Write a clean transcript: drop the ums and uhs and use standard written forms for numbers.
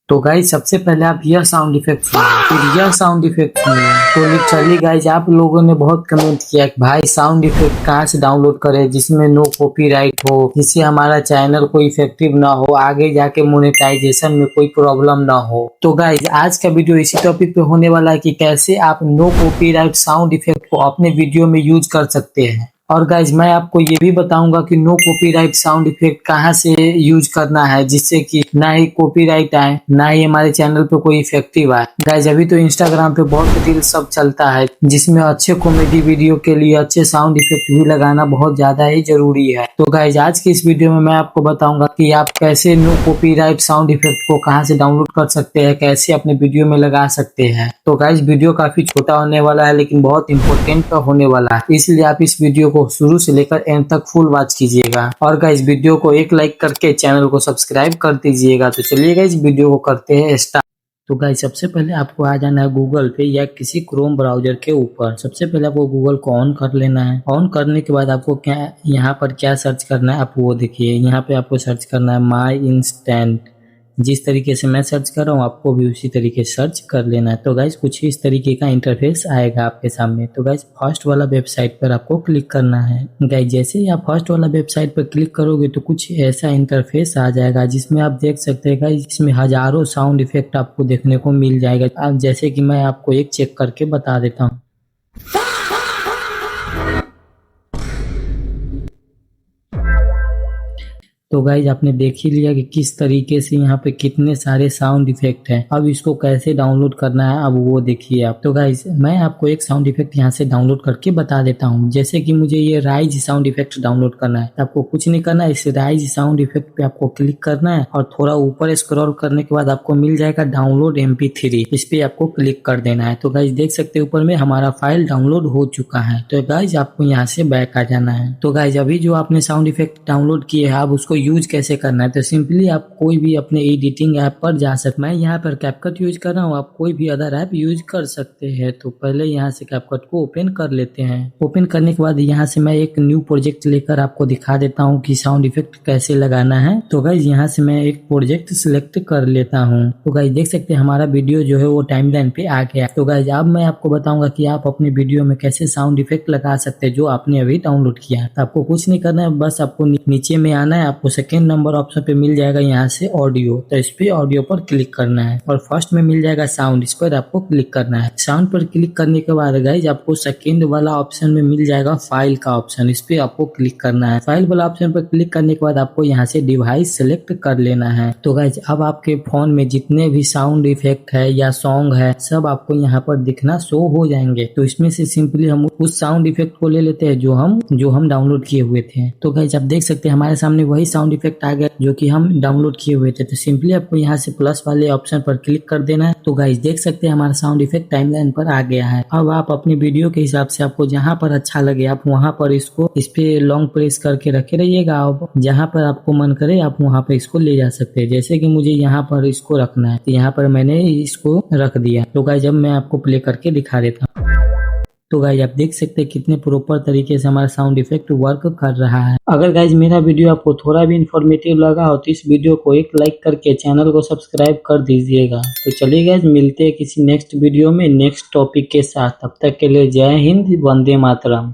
तो गाइज सबसे पहले आप यह साउंड इफेक्ट सुनिए, फिर यह साउंड इफेक्ट सुनिए। तो चलिए गाइज, आप लोगों ने बहुत कमेंट किया कि भाई साउंड इफेक्ट कहाँ से डाउनलोड करें जिसमें नो कॉपीराइट हो, जिससे हमारा चैनल को इफेक्टिव ना हो, आगे जाके मोनेटाइजेशन में कोई प्रॉब्लम ना हो। तो गाइज आज का वीडियो इसी टॉपिक पे होने वाला है कि कैसे आप नो कॉपीराइट साउंड इफेक्ट को अपने वीडियो में यूज कर सकते हैं। और गाइज मैं आपको ये भी बताऊंगा कि नो कॉपीराइट साउंड इफेक्ट कहाँ से यूज करना है जिससे कि ना ही कॉपीराइट आए, ना ही हमारे चैनल पे कोई इफेक्टिव आए। गाइज अभी तो इंस्टाग्राम पे बहुत रील सब चलता है जिसमें अच्छे कॉमेडी वीडियो के लिए अच्छे साउंड इफेक्ट भी लगाना बहुत ज्यादा ही जरूरी है। तो गाइज आज की इस वीडियो में मैं आपको बताऊंगा कि आप कैसे नो कॉपीराइट साउंड इफेक्ट को कहाँ से डाउनलोड कर सकते हैं, कैसे अपने वीडियो में लगा सकते हैं। तो गाइज वीडियो काफी छोटा होने वाला है लेकिन बहुत इंपॉर्टेंट होने वाला है, इसलिए आप इस वीडियो को शुरू से लेकर एंड तक फुल वॉच कीजिएगा। और गाइस वीडियो को एक लाइक करके चैनल को सब्सक्राइब कर दीजिएगा। तो चलिए गाइस वीडियो को करते हैं स्टार्ट। तो गाइस सबसे पहले आपको आ जाना है गूगल पे या किसी क्रोम ब्राउजर के ऊपर। सबसे पहले आपको गूगल को ऑन कर लेना है। ऑन करने के बाद आपको क्या यहाँ पर क्या सर्च करना है आप वो देखिए। यहाँ पे आपको सर्च करना है माई इंस्टेंट। जिस तरीके से मैं सर्च कर रहा हूँ आपको भी उसी तरीके से सर्च कर लेना है। तो गाइज कुछ इस तरीके का इंटरफेस आएगा आपके सामने। तो गाइज फर्स्ट वाला वेबसाइट पर आपको क्लिक करना है। गाइज जैसे ही आप फर्स्ट वाला वेबसाइट पर क्लिक करोगे तो कुछ ऐसा इंटरफेस आ जाएगा जिसमें आप देख सकते हैं गाइज इसमें हजारों साउंड इफेक्ट आपको देखने को मिल जाएगा। अब जैसे कि मैं आपको एक चेक करके बता देता हूँ। तो गाइज आपने देख ही लिया कि किस तरीके से यहाँ पे कितने सारे साउंड इफेक्ट हैं। अब इसको कैसे डाउनलोड करना है अब वो देखिए आप। तो गाइज मैं आपको एक साउंड इफेक्ट यहाँ से डाउनलोड करके बता देता हूँ। जैसे कि मुझे ये राइज साउंड इफेक्ट डाउनलोड करना है, आपको कुछ नहीं करना है, इस राइज साउंड इफेक्ट पे आपको क्लिक करना है और थोड़ा ऊपर स्क्रॉल करने के बाद आपको मिल जाएगा डाउनलोड MP3। इस पे आपको क्लिक कर देना है। तो गाइज देख सकते हैं ऊपर में हमारा फाइल डाउनलोड हो चुका है। तो गाइज आपको यहाँ से बैक आ जाना है। तो गाइज अभी जो आपने साउंड इफेक्ट डाउनलोड किए है आप उसको यूज कैसे करना है, तो सिंपली आप कोई भी अपने एडिटिंग ऐप पर जा सकते। मैं यहाँ पर कैपकट यूज कर रहा हूँ, आप कोई भी अदर ऐप यूज कर सकते हैं। तो पहले यहाँ से कैपकट को ओपन कर लेते हैं। ओपन करने के बाद यहाँ से मैं एक न्यू प्रोजेक्ट लेकर आपको दिखा देता हूँ कि साउंड इफेक्ट कैसे लगाना है। तो गाइज यहाँ से मैं एक प्रोजेक्ट सिलेक्ट कर लेता हूँ। तो गाइज देख सकते हैं हमारा वीडियो जो है वो टाइमलाइन पे आ गया। तो गाइज अब मैं आपको बताऊंगा कि आप अपने वीडियो में कैसे साउंड इफेक्ट लगा सकते हैं जो आपने अभी डाउनलोड किया है। तो आपको कुछ नहीं करना है, बस आपको नीचे में आना है। आपको सेकेंड नंबर ऑप्शन पे मिल जाएगा यहाँ से ऑडियो। तो इस पे ऑडियो पर क्लिक करना है और फर्स्ट में मिल जाएगा साउंड, इस पर आपको क्लिक करना है। साउंड पर क्लिक करने के बाद गाइज आपको सेकेंड वाला ऑप्शन में मिल जाएगा फाइल का ऑप्शन, इस पे आपको क्लिक करना है। फाइल वाला ऑप्शन पर क्लिक करने के बाद आपको यहाँ से डिवाइस सेलेक्ट कर लेना है। तो गाइज अब आपके फोन में जितने भी साउंड इफेक्ट है या सॉन्ग है सब आपको यहाँ पर दिखना शो हो जाएंगे। तो इसमें से सिंपली हम उस साउंड इफेक्ट को ले लेते हैं जो हम डाउनलोड किए हुए थे। तो गाइज आप देख सकते हैं हमारे सामने वही साउंड इफेक्ट आ गया जो कि हम डाउनलोड किए हुए थे। तो सिंपली आपको यहाँ से प्लस वाले ऑप्शन पर क्लिक कर देना है। तो गाइज देख सकते हैं हमारा साउंड इफेक्ट टाइमलाइन पर आ गया है। अब आप अपनी वीडियो के हिसाब से आपको जहाँ पर अच्छा लगे आप वहाँ पर इसको इस पे लॉन्ग प्रेस करके रखे रहिएगा। अब जहाँ पर आपको मन करे आप वहाँ पर इसको ले जा सकते हैं। जैसे कि मुझे यहाँ पर इसको रखना है तो यहाँ पर मैंने इसको रख दिया। तो गाइज अब मैं आपको प्ले करके दिखा देता हूँ। तो गाइज आप देख सकते हैं कितने प्रॉपर तरीके से हमारा साउंड इफेक्ट वर्क कर रहा है। अगर गाइज मेरा वीडियो आपको थोड़ा भी इंफॉर्मेटिव लगा हो तो इस वीडियो को एक लाइक करके चैनल को सब्सक्राइब कर दीजिएगा। तो चलिए गाइज मिलते हैं किसी नेक्स्ट वीडियो में नेक्स्ट टॉपिक के साथ। तब तक के लिए जय हिंद, वंदे मातरम।